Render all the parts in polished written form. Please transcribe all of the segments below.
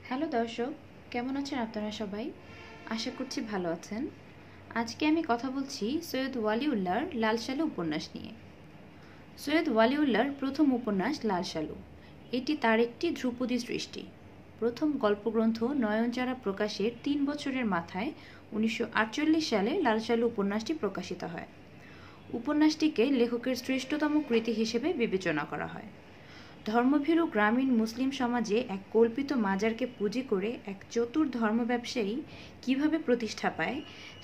Hello দর্শক, কেমন আছেন আপনারা সবাই? আশা করছি ভালো আছেন। আজকে আমি কথা বলছি সৈয়দ ওয়ালিউল্লাহর লাল সালু উপন্যাস নিয়ে। সৈয়দ ওয়ালিউল্লাহর প্রথম উপন্যাস লাল সালু। এটি তার একটি ধ্রুপদী সৃষ্টি। প্রথম গল্পগ্রন্থ নয়নচারা প্রকাশের ৩ বছরের মাথায় ১৯৪৮ সালে লাল সালু উপন্যাসটি প্রকাশিত হয়। উপন্যাসটিকে লেখকের শ্রেষ্ঠতম কৃতি হিসেবে বিবেচনা করা হয়। ধর্মভীরু গ্রামীণ মুসলিম সমাজে এক কল্পিত মাজারকে পুঁজি করে এক চতুর ধর্ম ব্যবসায়ী কীভাবে প্রতিষ্ঠা পায়,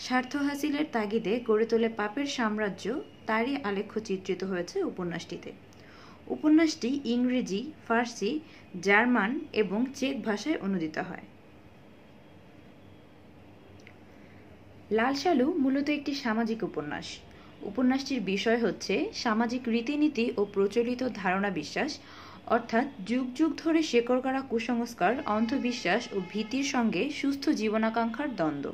স্বার্থ হাসিলের তাগিদে গড়ে তোলে পাপের সাম্রাজ্য, তারই আলেখ্য চিত্রিত হয়েছে উপন্যাসটিতে। উপন্যাসটি ইংরেজি, ফার্সি, জার্মান এবং চেক ভাষায় অনূদিত হয়। লাল সালু মূলত একটি সামাজিক উপন্যাস। উপন্যাসটির বিষয় হচ্ছে সামাজিক রীতিনীতি ও প্রচলিত ধারণা বিশ্বাস, অর্থাৎ যুগ যুগ ধরে শেকড় করা কুসংস্কার, অন্ধবিশ্বাস ও ভীতির সঙ্গে সুস্থ জীবনাকাঙ্ক্ষার দ্বন্দ্ব।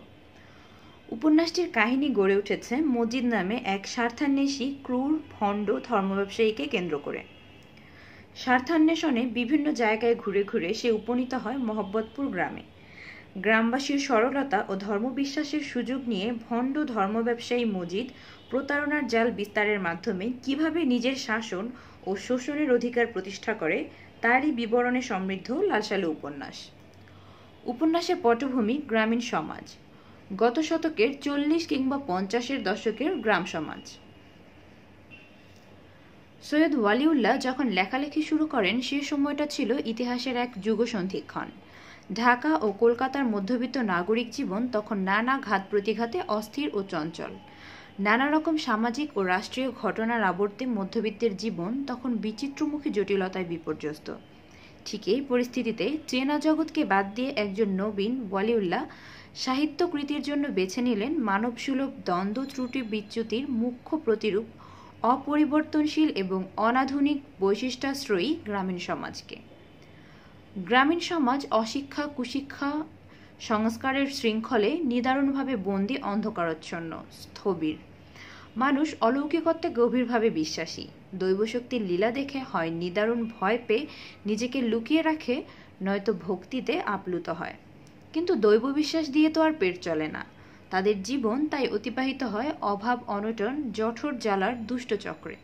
উপন্যাসটির কাহিনী গড়ে উঠেছে মজিদ নামে এক স্বার্থান্বেষী ক্রূর ভণ্ড ধর্ম ব্যবসায়ীকে কেন্দ্র করে। স্বার্থান্বেষণে বিভিন্ন জায়গায় ঘুরে ঘুরে সে উপনীত হয় মহব্বতপুর গ্রামে। গ্রামবাসীর সরলতা ও ধর্মবিশ্বাসের সুযোগ নিয়ে ভণ্ড ধর্ম ব্যবসায়ী মজিদ প্রতারণার জাল বিস্তারের মাধ্যমে কিভাবে নিজের শাসন ও শোষণের অধিকার প্রতিষ্ঠা করে, তারই বিবরণে সমৃদ্ধ লাল সালু উপন্যাস। উপন্যাসের পটভূমি গ্রামীণ সমাজ, গত শতকের 40 কিংবা 50-এর দশকের গ্রাম সমাজ। সৈয়দ ওয়ালিউল্লাহ যখন লেখালেখি শুরু করেন সে সময়টা ছিল ইতিহাসের এক যুগসন্ধিক্ষণ। ঢাকা ও কলকাতার মধ্যবিত্ত নাগরিক জীবন তখন নানা ঘাত প্রতিঘাতে অস্থির ও চঞ্চল। নানা রকম সামাজিক ও রাষ্ট্রীয় ঘটনার আবর্তে মধ্যবিত্তের জীবন তখন বিচিত্রমুখী জটিলতায় বিপর্যস্ত। ঠিক এই পরিস্থিতিতে চেনা জগৎকে বাদ দিয়ে একজন নবীন ওয়ালিউল্লাহ সাহিত্যকৃতির জন্য বেছে নিলেন মানবসুলভ দ্বন্দ্ব ত্রুটি বিচ্যুতির মুখ্য প্রতিরূপ, অপরিবর্তনশীল এবং অনাধুনিক বৈশিষ্ট্যাশ্রয়ী গ্রামীণ সমাজকে। গ্রামীণ সমাজ অশিক্ষা, কুশিক্ষা, সংস্কারের শৃঙ্খলে নিদারুণভাবে বন্দী, অন্ধকারাচ্ছন্ন, স্থবির। মানুষ অলৌকিকত্বে গভীরভাবে বিশ্বাসী। দৈবশক্তির লীলা দেখে হয় নিদারুণ ভয় পেয়ে নিজেকে লুকিয়ে রাখে, নয়তো ভক্তিতে আপ্লুত হয়। কিন্তু দৈব বিশ্বাস দিয়ে তো আর পেট চলে না। তাদের জীবন তাই অতিবাহিত হয় অভাব, অনটন, জঠর জ্বালার দুষ্ট চক্রে।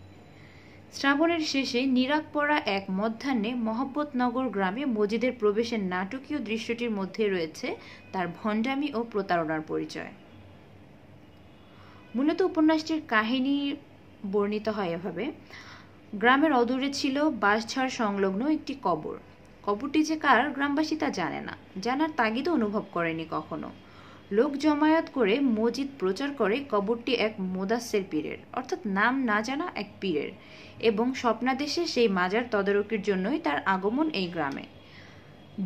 শ্রাবণের শেষে নিরাক পড়া এক মধ্যাহ্নে মহব্বতনগর গ্রামে মজিদের প্রবেশের নাটকীয় দৃশ্যটির মধ্যে রয়েছে তার ভণ্ডামি ও প্রতারণার পরিচয়। মূলত উপন্যাসটির কাহিনী বর্ণিত হয় এভাবে: গ্রামের অদূরে ছিল বাঁশঝাড় সংলগ্ন একটি কবর। কবরটি যে কার গ্রামবাসী তা জানে না, জানার তাগিদও অনুভব করেনি কখনো। লোক জমায়েত করে মজিদ প্রচার করে কবরটি এক মোদাস্সের পীরের, অর্থাৎ নাম না জানা এক পীরের, এবং স্বপ্নাদেশে সেই মাজার তদারকির জন্যই তার আগমন এই গ্রামে।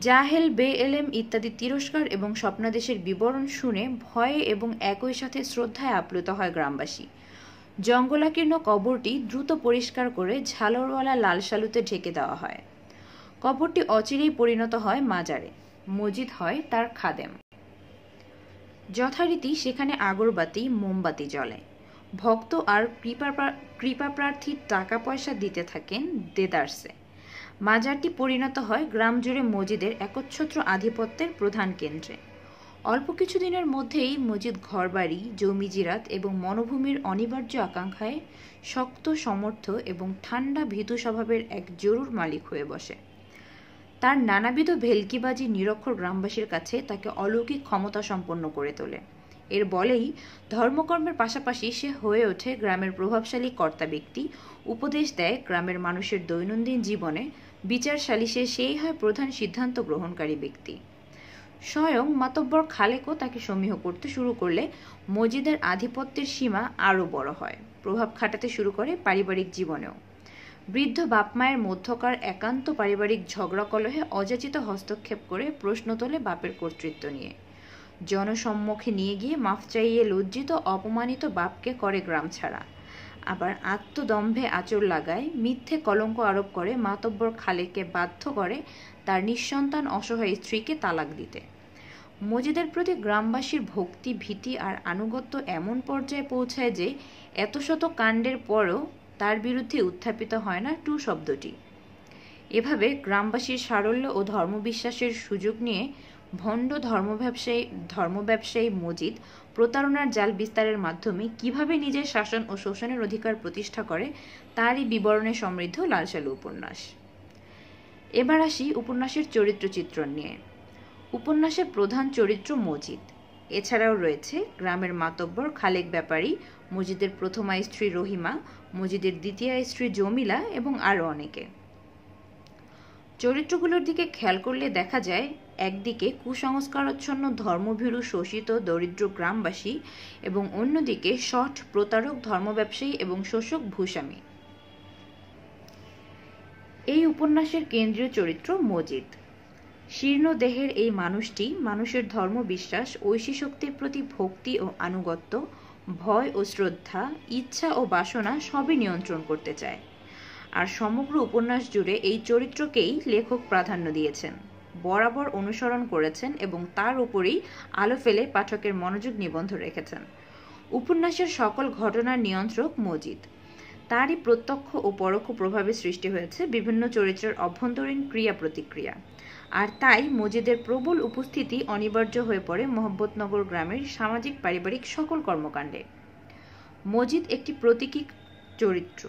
জাহেল, বেএলেম ইত্যাদি তিরস্কার এবং স্বপ্নাদেশের বিবরণ শুনে ভয়ে এবং একই সাথে শ্রদ্ধায় আপ্লুত হয় গ্রামবাসী। জঙ্গলাকীর্ণ কবরটি দ্রুত পরিষ্কার করে ঝালরওয়ালা লাল সালুতে ঢেকে দেওয়া হয়। কবরটি অচিরেই পরিণত হয় মাজারে। মজিদ হয় তার খাদেম। যথারীতি সেখানে আগরবাতি, মোমবাতি জ্বলে। ভক্ত আর কৃপাপ্রার্থী টাকা পয়সা দিতে থাকেন দেদারসে। মাজারটি পরিণত হয় গ্রাম জুড়ে মজিদের একচ্ছত্র আধিপত্যের প্রধান কেন্দ্রে। অল্প কিছুদিনের মধ্যেই মজিদ ঘরবাড়ি, জমিজিরাত এবং মনোভূমির অনিবার্য আকাঙ্ক্ষায় শক্ত, সমর্থ এবং ঠান্ডা ভীতু স্বভাবের এক জরুর মালিক হয়ে বসে। তার নানাবিধ ভেলকিবাজি নিরক্ষর গ্রামবাসীর কাছে তাকে অলৌকিক ক্ষমতা সম্পন্ন করে তোলে। এর বলেই ধর্মকর্মের পাশাপাশি সে হয়ে ওঠে গ্রামের প্রভাবশালী কর্তা ব্যক্তি, উপদেশ দেয় গ্রামের মানুষের দৈনন্দিন জীবনে, বিচার সালিশে সেই হয় প্রধান সিদ্ধান্ত গ্রহণকারী ব্যক্তি। স্বয়ং মাতব্বর খালেকও তাকে সমীহ করতে শুরু করলে মজিদের আধিপত্যের সীমা আরও বড় হয়, প্রভাব খাটাতে শুরু করে পারিবারিক জীবনেও। বৃদ্ধ বাপমায়ের মধ্যকার একান্ত পারিবারিক ঝগড়া কলহে অযাচিত হস্তক্ষেপ করে প্রশ্ন তোলে বাপের কর্তৃত্ব নিয়ে। জনসম্মুখে নিয়ে গিয়ে মাফ চাইয়ে লজ্জিত, অপমানিত বাপকে করে গ্রাম ছাড়া। আবার আত্মদম্ভে আঁচড় লাগায়, মিথ্যে কলঙ্ক আরোপ করে মাতব্বর খালেককে বাধ্য করে তার নিঃসন্তান অসহায় স্ত্রীকে তালাক দিতে। মজিদের প্রতি গ্রামবাসীর ভক্তি, ভীতি আর আনুগত্য এমন পর্যায়ে পৌঁছায় যে এত শত কাণ্ডের পরও তার বিরুদ্ধে উত্থাপিত হয় না টু শব্দটি। এভাবে গ্রামবাসীর সারল্য ও ধর্মবিশ্বাসের সুযোগ নিয়ে ভণ্ড ধর্মব্যবসায়ী মজিদ প্রতারণার জাল বিস্তারের মাধ্যমে কিভাবে নিজের শাসন ও শোষণের অধিকার প্রতিষ্ঠা করে তারই বিবরণে সমৃদ্ধ লাল সালু উপন্যাস। এবার আসি উপন্যাসের চরিত্র চিত্রণ নিয়ে। উপন্যাসের প্রধান চরিত্র মজিদ। এছাড়াও রয়েছে গ্রামের মাতব্বর খালেক ব্যাপারী, মজিদের প্রথমা স্ত্রী রহিমা, মজিদের দ্বিতীয় স্ত্রী জমিলা এবং আরও অনেকে। চরিত্রগুলোর দিকে খেয়াল করলে দেখা যায়, একদিকে কুসংস্কারাচ্ছন্ন ধর্মভীরু শোষিত দরিদ্র গ্রামবাসী এবং অন্যদিকে শঠ প্রতারক ধর্মব্যবসায়ী এবং শোষক ভূস্বামী। এই উপন্যাসের কেন্দ্রীয় চরিত্র মজিদ। শীর্ণ দেহের এই মানুষটি মানুষের ধর্মবিশ্বাস, ঐশী শক্তির প্রতি ভক্তি ও আনুগত্য, ভয় ও শ্রদ্ধা, ইচ্ছা ও বাসনা সবই নিয়ন্ত্রণ করতে চায়। আর সমগ্র উপন্যাস জুড়ে এই চরিত্রকেই লেখক প্রাধান্য দিয়েছেন, বরাবর অনুসরণ করেছেন এবং তার উপরেই আলো ফেলে পাঠকের মনোযোগ নিবদ্ধ রেখেছেন। উপন্যাসের সকল ঘটনার নিয়ন্ত্রক মজিদ। তারই প্রত্যক্ষ ও পরোক্ষ প্রভাবে সৃষ্টি হয়েছে বিভিন্ন চরিত্রের অভ্যন্তরীণ ক্রিয়া প্রতিক্রিয়া। আর তাই মজিদের প্রবল উপস্থিতি অনিবার্য হয়ে পড়ে মহব্বতনগর গ্রামের সামাজিক পারিবারিক সকল কর্মকাণ্ডে। মজিদ একটি প্রতীকী চরিত্র।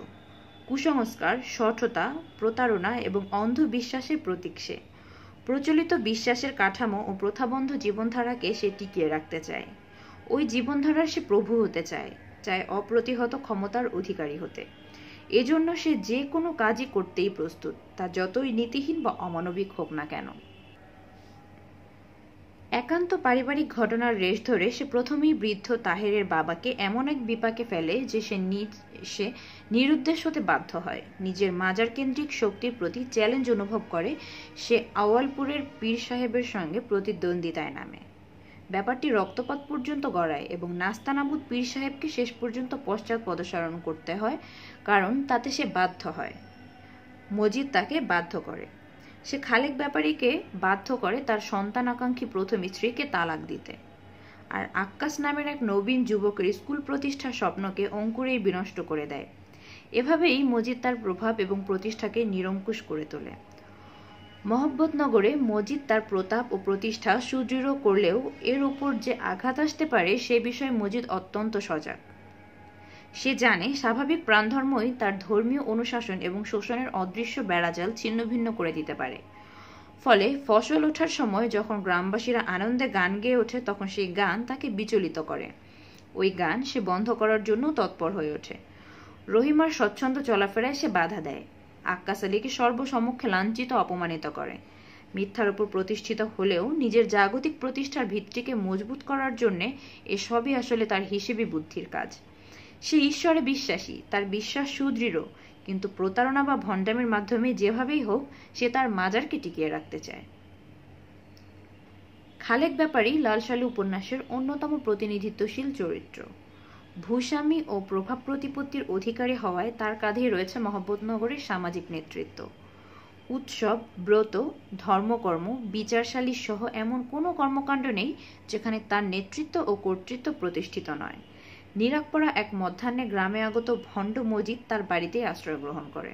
কুসংস্কার, শঠতা, প্রতারণা এবং অন্ধবিশ্বাসের প্রতীক সে। প্রচলিত বিশ্বাসের কাঠামো ও প্রথাবন্ধ জীবনধারাকে সে টিকিয়ে রাখতে চায়। ওই জীবনধারার সে প্রভু হতে চায়, চায় অপ্রতিহত ক্ষমতার অধিকারী হতে। এজন্য সে যে কোনো কাজই করতেই প্রস্তুত, তা যতই নীতিহীন বা অমানবিক হোক না কেন। একান্ত পারিবারিক ঘটনার রেশ ধরে সে প্রথমেই বৃদ্ধ তাহেরের বাবাকে এমন এক বিপাকে ফেলে যে সে নিরুদ্দেশ হতে বাধ্য হয়। নিজের মাজার কেন্দ্রিক শক্তির প্রতি চ্যালেঞ্জ অনুভব করে সে আওয়ালপুরের পীর সাহেবের সঙ্গে প্রতিদ্বন্দ্বিতায় নামে। ব্যাপারটি রক্তপাত পর্যন্ত গড়ায় এবং নাস্তানাবুদ পীর সাহেবকে শেষ পর্যন্ত পশ্চাৎ পদচারণ করতে হয়, কারণ তাতে সে বাধ্য হয়। মজিদ তাকে বাধ্য করে। সে খালেক ব্যাপারীকে বাধ্য করে তার সন্তানাকাঙ্ক্ষী প্রথম স্ত্রীকে তালাক দিতে। আর আক্কাস নামের এক নবীন যুবকের স্কুল প্রতিষ্ঠার স্বপ্নকে অঙ্কুরেই বিনষ্ট করে দেয়। এভাবেই মজিদ তার প্রভাব এবং প্রতিষ্ঠাকে নিরঙ্কুশ করে তোলে। মহব্বতনগরে মজিদ তার প্রতাপ ও প্রতিষ্ঠা সুদৃঢ় করলেও এর উপর যে আঘাত আসতে পারে সে বিষয়ে মজিদ অত্যন্ত সজাগ। সে জানে স্বাভাবিক প্রাণধর্মই তার ধর্মীয় অনুশাসন এবং শোষণের অদৃশ্য বেড়াজাল ছিন্নভিন্ন করে দিতে পারে। ফলে ফসল ওঠার সময় যখন গ্রামবাসীরা আনন্দে গান গেয়ে ওঠে, তখন সেই গান তাকে বিচলিত করে। ওই গান সে বন্ধ করার জন্য তৎপর হয়ে ওঠে। রহিমার স্বচ্ছন্দ চলাফেরায় সে বাধা দেয়। আক্কাস আলীকে সর্বসমক্ষে লাঞ্ছিত অপমানিত করে। মিথ্যার উপর প্রতিষ্ঠিত হলেও নিজের জাগতিক প্রতিষ্ঠার ভিত্তিকে মজবুত করার জন্যে এসবই আসলে তার হিসেবি বুদ্ধির কাজ। সে ঈশ্বরে বিশ্বাসী, তার বিশ্বাস সুদৃঢ়, কিন্তু প্রতারণা বা ভণ্ডামির মাধ্যমে যেভাবেই হোক সে তার মাজারকে টিকিয়ে রাখতে চায়। খালেক ব্যাপারী লাল সালু উপন্যাসের অন্যতম প্রতিনিধিত্বশীল চরিত্র। ভূস্বামী ও প্রভাব প্রতিপত্তির অধিকারী হওয়ায় তার কাঁধেই রয়েছে মহব্বতনগরের সামাজিক নেতৃত্ব। উৎসব, ব্রত, ধর্মকর্ম, বিচারশালী সহ এমন কোনো কর্মকাণ্ড নেই যেখানে তার নেতৃত্ব ও কর্তৃত্ব প্রতিষ্ঠিত নয়। নিরাকপরা এক মধ্যাহ্নে গ্রামে আগত ভণ্ড মজিদ তার বাড়িতেই আশ্রয় গ্রহণ করে।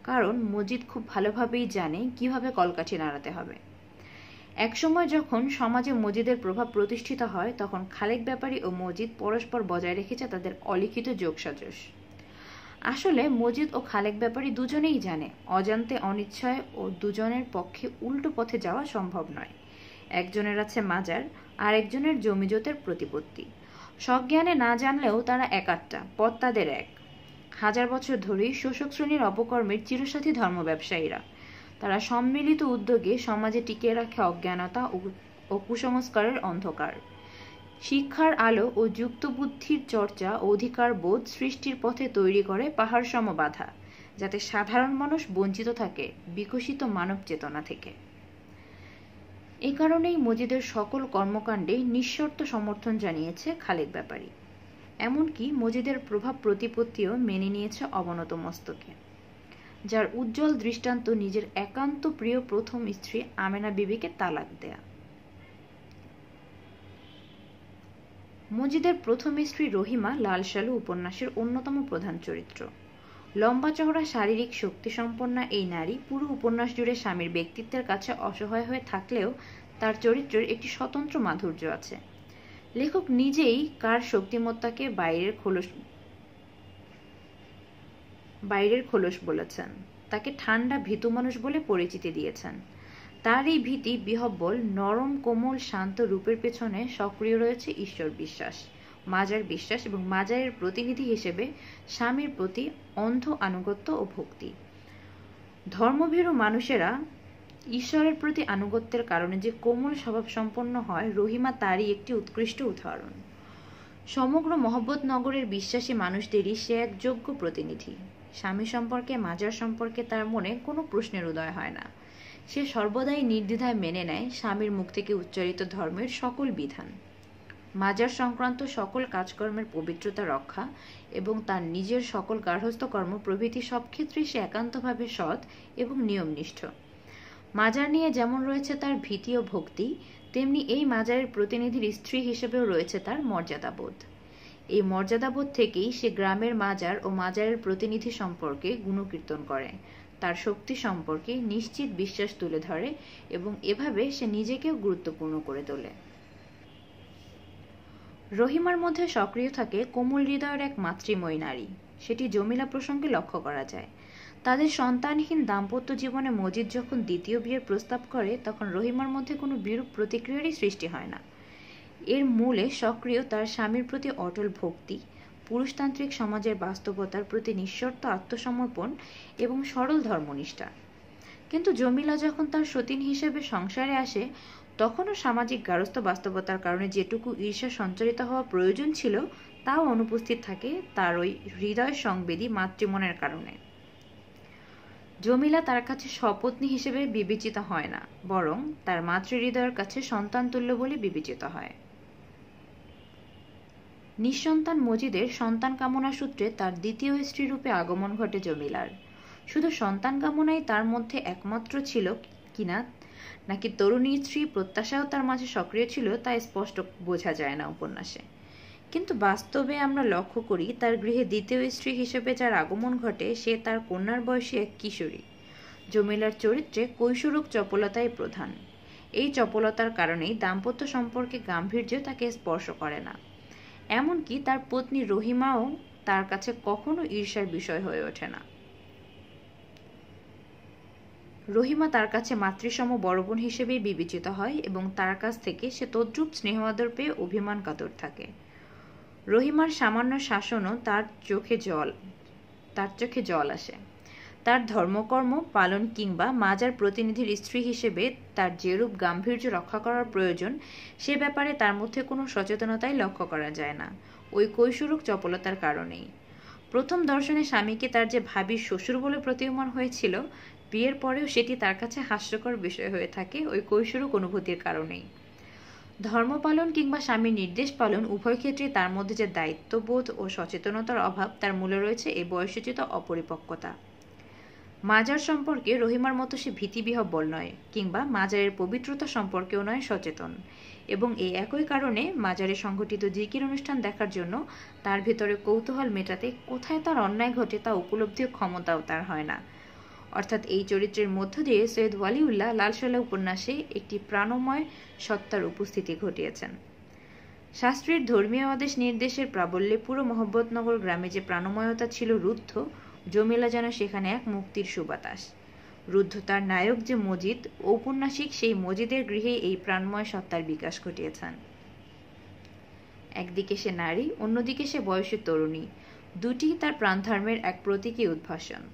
কারণ মজিদ খুব ভালোভাবেই জানে কিভাবে কলকাঠি নাড়াতে হবে। একসময় যখন সমাজে মজিদের প্রভাব প্রতিষ্ঠিত হয়, তখন খালেক ব্যাপারী ও মজিদ পরস্পর বজায় রেখেছে তাদের অলিখিত যোগসাজশ। আসলে মজিদ ও খালেক ব্যাপারী দুজনেই জানে অজান্তে অনিচ্ছায় ও দুজনের পক্ষে উল্টো পথে যাওয়া সম্ভব নয়। একজনের আছে মাজার, আর একজনের জমিজতের প্রতিপত্তি। সজ্ঞানে না জানলেও তারা একাত্তা, পথ তাদের এক। হাজার বছর ধরেই শোষক শ্রেণীর অপকর্মের চিরসাথী ধর্ম ব্যবসায়ীরা। তারা সম্মিলিত উদ্যোগে সমাজে টিকিয়ে রাখে অজ্ঞানতা ও কুসংস্কারের অন্ধকার। শিক্ষার আলো ও যুক্ত বুদ্ধির চর্চা ও অধিকার বোধ সৃষ্টির পথে তৈরি করে পাহাড়সম বাধা, যাতে সাধারণ মানুষ বঞ্চিত থাকে বিকশিত মানব চেতনা থেকে। এ কারণেই মজিদের সকল কর্মকাণ্ডে নিঃশর্ত সমর্থন জানিয়েছে খালেক ব্যাপারী। এমনকি মজিদের প্রভাব প্রতিপত্তিও মেনে নিয়েছে অবনত মস্তকে, যার উজ্জ্বল দৃষ্টান্ত নিজের একান্ত প্রিয় প্রথম স্ত্রী আমেনা বিবিকে তালাক দেয়া। মজিদের প্রথম স্ত্রী রহিমা লাল সালু উপন্যাসের অন্যতম প্রধান চরিত্র। লম্বা চওড়া শারীরিক শক্তিসম্পন্না এই নারী পুরো উপন্যাস জুড়ে স্বামীর ব্যক্তিত্বের কাছে অসহায় হয়ে থাকলেও তার চরিত্রের একটি স্বতন্ত্র মাধুর্য আছে। লেখক নিজেই কার শক্তিমত্তাকে বাইরের খোলস বলেছেন, তাকে ঠান্ডা ভীতু মানুষ বলে পরিচিতি দিয়েছেন। তার এই ভীতি বিহ্বল নরম কোমল শান্ত রূপের পেছনে সক্রিয় রয়েছে ঈশ্বর বিশ্বাস, মাজার বিশ্বাস এবং মাজারের প্রতিনিধি হিসেবে স্বামীর প্রতি অন্ধ আনুগত্য ও ভক্তি। ধর্মভীরু মানুষেরা ঈশ্বরের প্রতি আনুগত্যের কারণে যে কোমল স্বভাব সম্পন্ন হয়, রহিমা তারই একটি উৎকৃষ্ট উদাহরণ। সমগ্র মহব্বত নগরের বিশ্বাসী মানুষদেরই সে এক যোগ্য প্রতিনিধি। স্বামী সম্পর্কে মাজার সম্পর্কে তার মনে কোনো প্রশ্নের উদয় হয় না। সে সর্বদাই নির্দ্বিধায় মেনে নেয় স্বামীর মুখ থেকে উচ্চারিত ধর্মের সকল বিধান, মাজার সংক্রান্ত সকল কাজকর্মের পবিত্রতা রক্ষা এবং তার নিজের সকল গার্হস্থ্যকর্ম প্রভৃতি সব ক্ষেত্রেই সে একান্তভাবে সৎ এবং নিয়মনিষ্ঠ। মাজার নিয়ে যেমন রয়েছে তার ভীতি ও ভক্তি, তেমনি এই মাজারের প্রতিনিধির স্ত্রী হিসেবেও রয়েছে তার মর্যাদাবোধ। এই মর্যাদাবোধ থেকেই সে গ্রামের মাজার ও মাজারের প্রতিনিধি সম্পর্কে গুণকীর্তন করে, তার শক্তি সম্পর্কে নিশ্চিত বিশ্বাস তুলে ধরে এবং এভাবে সে নিজেকেও গুরুত্বপূর্ণ করে তোলে। রহিমার মধ্যে সক্রিয় থাকে কোমল হৃদয়ের এক মাতৃময়ী নারী, সেটি জমিলা প্রসঙ্গে লক্ষ্য করা যায়। তাদের সন্তানহীন দাম্পত্য জীবনে মজিদ যখন দ্বিতীয় বিয়ের প্রস্তাব করে, তখন রহিমার মধ্যে কোনো বিরূপ প্রতিক্রিয়ারই সৃষ্টি হয় না। এর মূলে সক্রিয় তার স্বামীর প্রতি অটল ভক্তি, পুরুষতান্ত্রিক সমাজের বাস্তবতার প্রতি নিঃশর্ত আত্মসমর্পণ এবং সরল ধর্মনিষ্ঠা। কিন্তু জমিলা যখন তার সতীন হিসেবে সংসারে আসে, তখনও সামাজিক গার্হস্থ্য বাস্তবতার কারণে যেটুকু ঈর্ষা সঞ্চারিত হওয়া প্রয়োজন ছিল তাও অনুপস্থিত থাকে তার ওই হৃদয় সংবেদী মাতৃমনের কারণে। জমিলা তার কাছে সপত্নী হিসেবে বিবেচিত হয় না, বরং তার মাতৃহৃদয়ের কাছে সন্তান তুল্য বলে বিবেচিত হয়। নিঃসন্তান মজিদের সন্তান কামনা সূত্রে তার দ্বিতীয় স্ত্রী রূপে আগমন ঘটে জমিলার। শুধু সন্তান কামনাই তার মধ্যে একমাত্র ছিল কিনা, নাকি তরুণী স্ত্রী প্রত্যাশাও তার মাঝে সক্রিয় ছিল, তা স্পষ্ট বোঝা যায় না উপন্যাসে। কিন্তু বাস্তবে আমরা লক্ষ্য করি তার গৃহে দ্বিতীয় স্ত্রী হিসেবে যার আগমন ঘটে, সে তার কন্যার বয়সী এক কিশোরী। জমিলার চরিত্রে কৈশোরক চপলতাই প্রধান। এই চপলতার কারণেই দাম্পত্য সম্পর্কে গাম্ভীর্য তাকে স্পর্শ করে না। এমনকি তার পত্নী রহিমাও তার কাছে কখনো ঈর্ষার বিষয় হয়ে ওঠে না। রহিমা তার কাছে মাতৃসম বড় বোন হিসেবেই বিবেচিত হয় এবং তার কাছ থেকে সে তদ্রূপ স্নেহ আদর পেয়ে অভিমান কাতর থাকে। রহিমার সামান্য শাসনও তার চোখে জল আসে। তার ধর্মকর্ম পালন কিংবা মাজার প্রতিনিধির স্ত্রী হিসেবে তার যেরূপ গাম্ভীর্য রক্ষা করার প্রয়োজন, সে ব্যাপারে তার মধ্যে কোনো সচেতনতাই লক্ষ্য করা যায় না, ওই কৈশোরক চপলতার কারণেই। প্রথম দর্শনে স্বামীকে তার যে ভাবীর শ্বশুর বলে প্রতীয়মান হয়েছিল, বিয়ের পরেও সেটি তার কাছে হাস্যকর বিষয় হয়ে থাকে ওই কৈশোরক অনুভূতির কারণেই। ধর্মপালন কিংবা স্বামীর নির্দেশ পালন উভয় ক্ষেত্রে তার মধ্যে যে দায়িত্ববোধ ও সচেতনতার অভাব, তার মূলে রয়েছে এই বয়সোচিত অপরিপক্কতা। মাজার সম্পর্কে রহিমার মতো সে ভীতিবিহ্বল নয়, কিংবা মাজারের পবিত্রতা সম্পর্কেও নয় সচেতন, এবং এই একই কারণে মাজারে সংঘটিত জিকির অনুষ্ঠান দেখার জন্য তার ভেতরে কৌতূহল মেটাতে কোথায় তার অন্যায় ঘটে তা উপলব্ধির ক্ষমতাও তার হয় না। অর্থাৎ এই চরিত্রের মধ্য দিয়ে সৈয়দ ওয়ালিউল্লাহ লালশোলা উপন্যাসে একটি প্রাণময় সত্তার উপস্থিতি ঘটিয়েছেন। শাস্ত্রীর ধর্মীয় আদেশ নির্দেশের প্রাবল্যে পুরো মহব্বতনগর গ্রামে যে প্রাণময়তা ছিল রুদ্ধ, জমিলা যেন সেখানে এক মুক্তির সুবাতাস। রুদ্ধ তার নায়ক যে মজিদ, ঔপন্যাসিক সেই মজিদের গৃহে এই প্রাণময় সত্তার বিকাশ ঘটিয়েছেন। একদিকে সে নারী, অন্যদিকে সে বয়সী তরুণী, দুটি তার প্রাণধর্মের এক প্রতীকী উদ্ভাসন।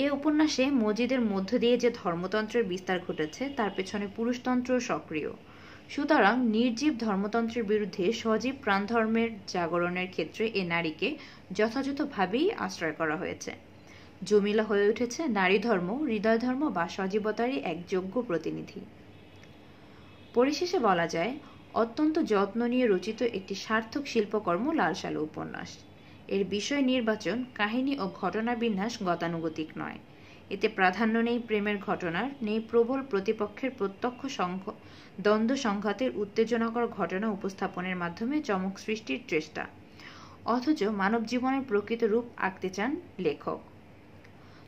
এ উপন্যাসে মজিদের মধ্য দিয়ে যে ধর্মতন্ত্রের বিস্তার ঘটেছে, তার পেছনে পুরুষতন্ত্র সক্রিয়। সুতরাং নির্জীব ধর্মতন্ত্রের বিরুদ্ধে সজীব প্রাণধর্মের জাগরণের ক্ষেত্রে এ নারীকে যথাযথভাবেই আশ্রয় করা হয়েছে। জমিলা হয়ে উঠেছে নারী ধর্ম, হৃদয় ধর্ম বা সজীবতারই এক যোগ্য প্রতিনিধি। পরিশেষে বলা যায়, অত্যন্ত যত্ন নিয়ে রচিত একটি সার্থক শিল্পকর্ম লালশালু উপন্যাস। এর বিষয় নির্বাচন, কাহিনী ও ঘটনা বিন্যাস গতানুগতিক নয়। এতে প্রাধান্য নেই প্রেমের ঘটনার, নেই প্রবল প্রতিপক্ষের প্রত্যক্ষ দ্বন্দ্ব সংঘাতের উত্তেজনাকর ঘটনা উপস্থাপনের মাধ্যমে চমক সৃষ্টির চেষ্টা। অথচ মানব জীবনের প্রকৃত রূপ আঁকতে চান লেখক।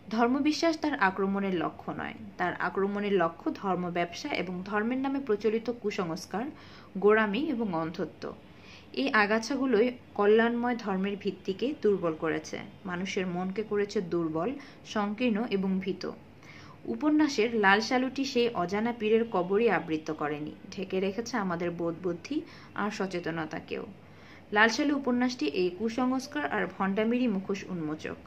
ধর্মবিশ্বাস তার আক্রমণের লক্ষ্য নয়, তার আক্রমণের লক্ষ্য ধর্ম ব্যবসা এবং ধর্মের নামে প্রচলিত কুসংস্কার, গোঁড়ামি এবং অন্ধত্ব। এই আগাছাগুলোই কল্যাণময় ধর্মের ভিত্তিকে দুর্বল করেছে, মানুষের মনকে করেছে দুর্বল, সংকীর্ণ এবং ভীত। উপন্যাসের লাল শালুটি সেই অজানা পীরের কবরই আবৃত করেনি, ঢেকে রেখেছে আমাদের বোধবুদ্ধি আর সচেতনতাকেও। লাল শালু উপন্যাসটি এই কুসংস্কার আর ভণ্ডামিরই মুখোশ উন্মোচক।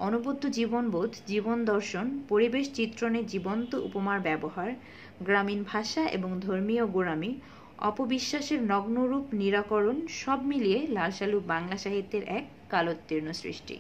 অনবদ্য জীবনবোধ, জীবন দর্শন, পরিবেশ চিত্রণে জীবন্ত উপমার ব্যবহার, গ্রামীণ ভাষা এবং ধর্মীয় গোঁড়ামি, অপবিশ্বাসের নগ্নরূপ নিরাকরণ সব মিলিয়ে লাল শালু বাংলা সাহিত্যের এক কালোত্তীর্ণ সৃষ্টি।